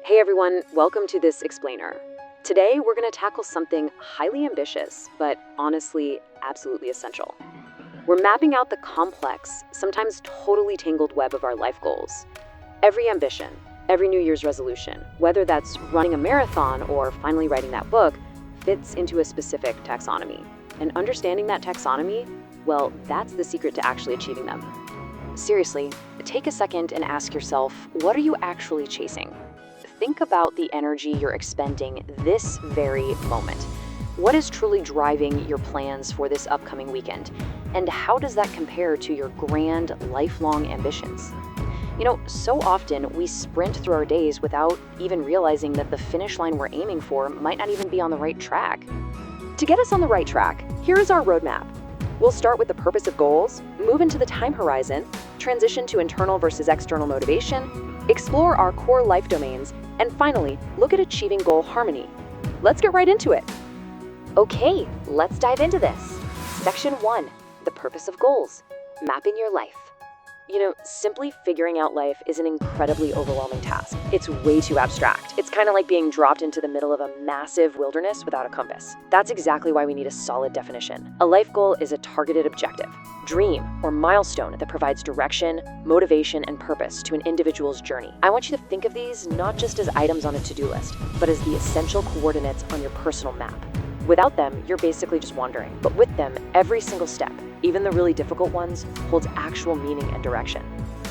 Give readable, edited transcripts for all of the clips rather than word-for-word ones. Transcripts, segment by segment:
Hey everyone, welcome to this explainer. Today we're going to tackle something highly ambitious, but honestly, absolutely essential. We're mapping out the complex, sometimes totally tangled web of our life goals. Every ambition, every New Year's resolution, whether that's running a marathon or finally writing that book, fits into a specific taxonomy. And understanding that taxonomy, well, that's the secret to actually achieving them. Seriously, take a second and ask yourself, what are you actually chasing? Think about the energy you're expending this very moment. What is truly driving your plans for this upcoming weekend? And how does that compare to your grand, lifelong ambitions? So often we sprint through our days without even realizing that the finish line we're aiming for might not even be on the right track. To get us on the right track, here is our roadmap. We'll start with the purpose of goals, move into the time horizon, transition to internal versus external motivation, explore our core life domains, and finally, look at achieving goal harmony. Let's get right into it. Okay, let's dive into this. Section 1, the purpose of goals, mapping your life. Simply figuring out life is an incredibly overwhelming task. It's way too abstract. It's kind of like being dropped into the middle of a massive wilderness without a compass. That's exactly why we need a solid definition. A life goal is a targeted objective, dream, or milestone that provides direction, motivation, and purpose to an individual's journey. I want you to think of these not just as items on a to-do list, but as the essential coordinates on your personal map. Without them, you're basically just wandering. But with them, every single step, even the really difficult ones, holds actual meaning and direction.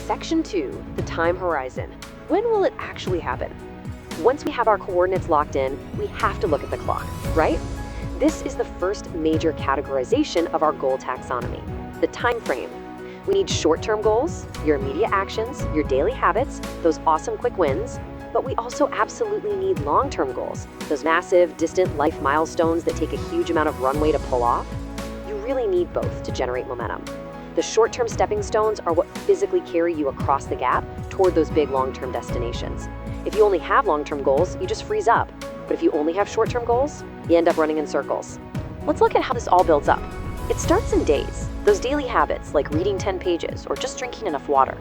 Section 2, the time horizon. When will it actually happen? Once we have our coordinates locked in, we have to look at the clock, right? This is the first major categorization of our goal taxonomy, the time frame. We need short-term goals, your immediate actions, your daily habits, those awesome quick wins, but we also absolutely need long-term goals, those massive, distant life milestones that take a huge amount of runway to pull off. You really need both to generate momentum. The short-term stepping stones are what physically carry you across the gap toward those big long-term destinations. If you only have long-term goals, you just freeze up. But if you only have short-term goals, you end up running in circles. Let's look at how this all builds up. It starts in days, those daily habits like reading 10 pages or just drinking enough water.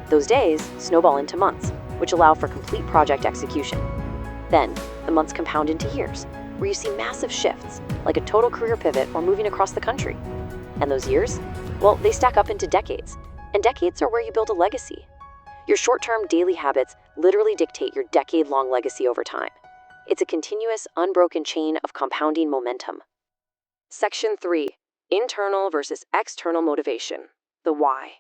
Those days snowball into months, which allow for complete project execution. Then, the months compound into years, where you see massive shifts, like a total career pivot or moving across the country. And those years, well, they stack up into decades, and decades are where you build a legacy. Your short-term daily habits literally dictate your decade-long legacy over time. It's a continuous, unbroken chain of compounding momentum. Section 3, internal versus external motivation, the why.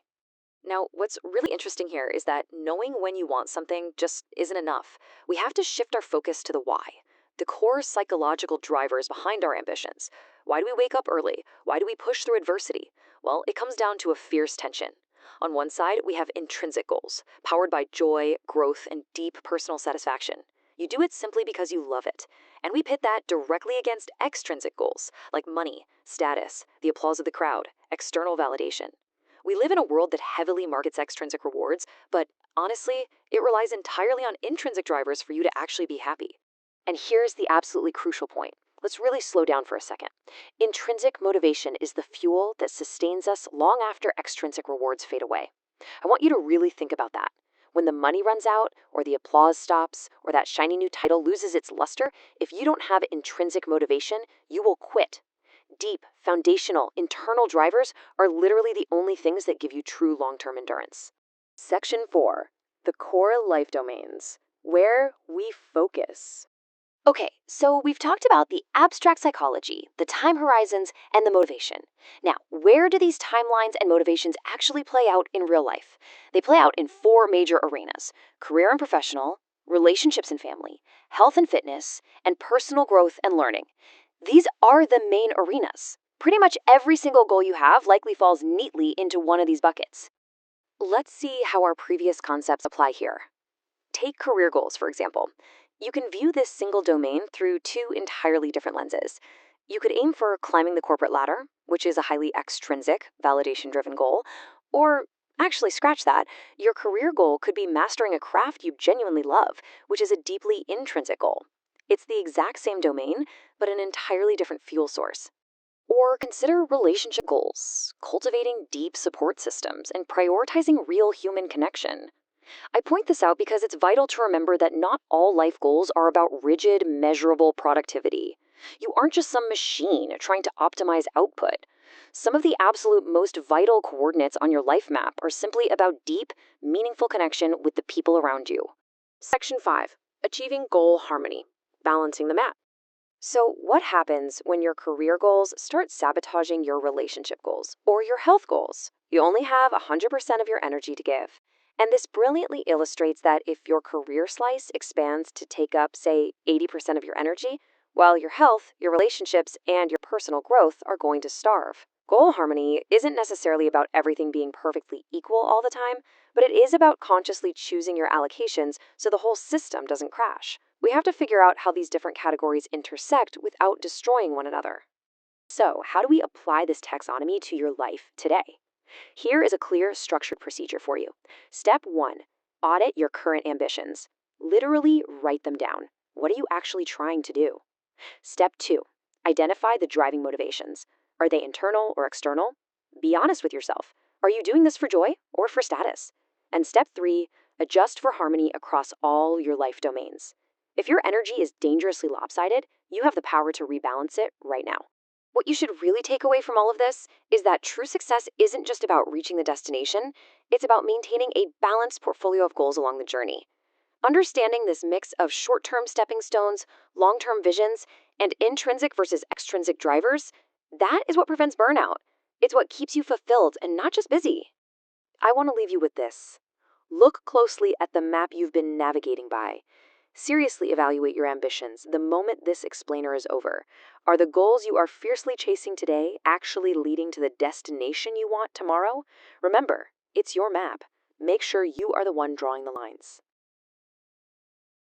Now, what's really interesting here is that knowing when you want something just isn't enough. We have to shift our focus to the why, the core psychological drivers behind our ambitions. Why do we wake up early? Why do we push through adversity? Well, it comes down to a fierce tension. On one side, we have intrinsic goals, powered by joy, growth, and deep personal satisfaction. You do it simply because you love it. And we pit that directly against extrinsic goals, like money, status, the applause of the crowd, external validation. We live in a world that heavily markets extrinsic rewards, but honestly, it relies entirely on intrinsic drivers for you to actually be happy. And here's the absolutely crucial point. Let's really slow down for a second. Intrinsic motivation is the fuel that sustains us long after extrinsic rewards fade away. I want you to really think about that. When the money runs out, or the applause stops, or that shiny new title loses its luster, if you don't have intrinsic motivation, you will quit. Deep, foundational, internal drivers are literally the only things that give you true long-term endurance. Section 4, the core life domains, where we focus. Okay, so we've talked about the abstract psychology, the time horizons, and the motivation. Now, where do these timelines and motivations actually play out in real life? They play out in 4 major arenas: career and professional, relationships and family, health and fitness, and personal growth and learning. These are the main arenas. Pretty much every single goal you have likely falls neatly into one of these buckets. Let's see how our previous concepts apply here. Take career goals, for example. You can view this single domain through 2 entirely different lenses. You could aim for climbing the corporate ladder, which is a highly extrinsic, validation-driven goal, or actually, scratch that. Your career goal could be mastering a craft you genuinely love, which is a deeply intrinsic goal. It's the exact same domain, but an entirely different fuel source. Or consider relationship goals, cultivating deep support systems and prioritizing real human connection. I point this out because it's vital to remember that not all life goals are about rigid, measurable productivity. You aren't just some machine trying to optimize output. Some of the absolute most vital coordinates on your life map are simply about deep, meaningful connection with the people around you. Section 5. Achieving Goal Harmony. Balancing the map. So, what happens when your career goals start sabotaging your relationship goals or your health goals? You only have 100% of your energy to give. And this brilliantly illustrates that if your career slice expands to take up, say, 80% of your energy, while your health, your relationships, and your personal growth are going to starve. Goal harmony isn't necessarily about everything being perfectly equal all the time, but it is about consciously choosing your allocations so the whole system doesn't crash. We have to figure out how these different categories intersect without destroying one another. So, how do we apply this taxonomy to your life today? Here is a clear, structured procedure for you. Step 1. Audit your current ambitions. Literally write them down. What are you actually trying to do? Step 2. Identify the driving motivations. Are they internal or external? Be honest with yourself. Are you doing this for joy or for status? And step 3. Adjust for harmony across all your life domains. If your energy is dangerously lopsided, you have the power to rebalance it right now. What you should really take away from all of this is that true success isn't just about reaching the destination, it's about maintaining a balanced portfolio of goals along the journey. Understanding this mix of short-term stepping stones, long-term visions, and intrinsic versus extrinsic drivers, that is what prevents burnout. It's what keeps you fulfilled and not just busy. I want to leave you with this. Look closely at the map you've been navigating by. Seriously evaluate your ambitions the moment this explainer is over. Are the goals you are fiercely chasing today actually leading to the destination you want tomorrow? Remember, it's your map. Make sure you are the one drawing the lines.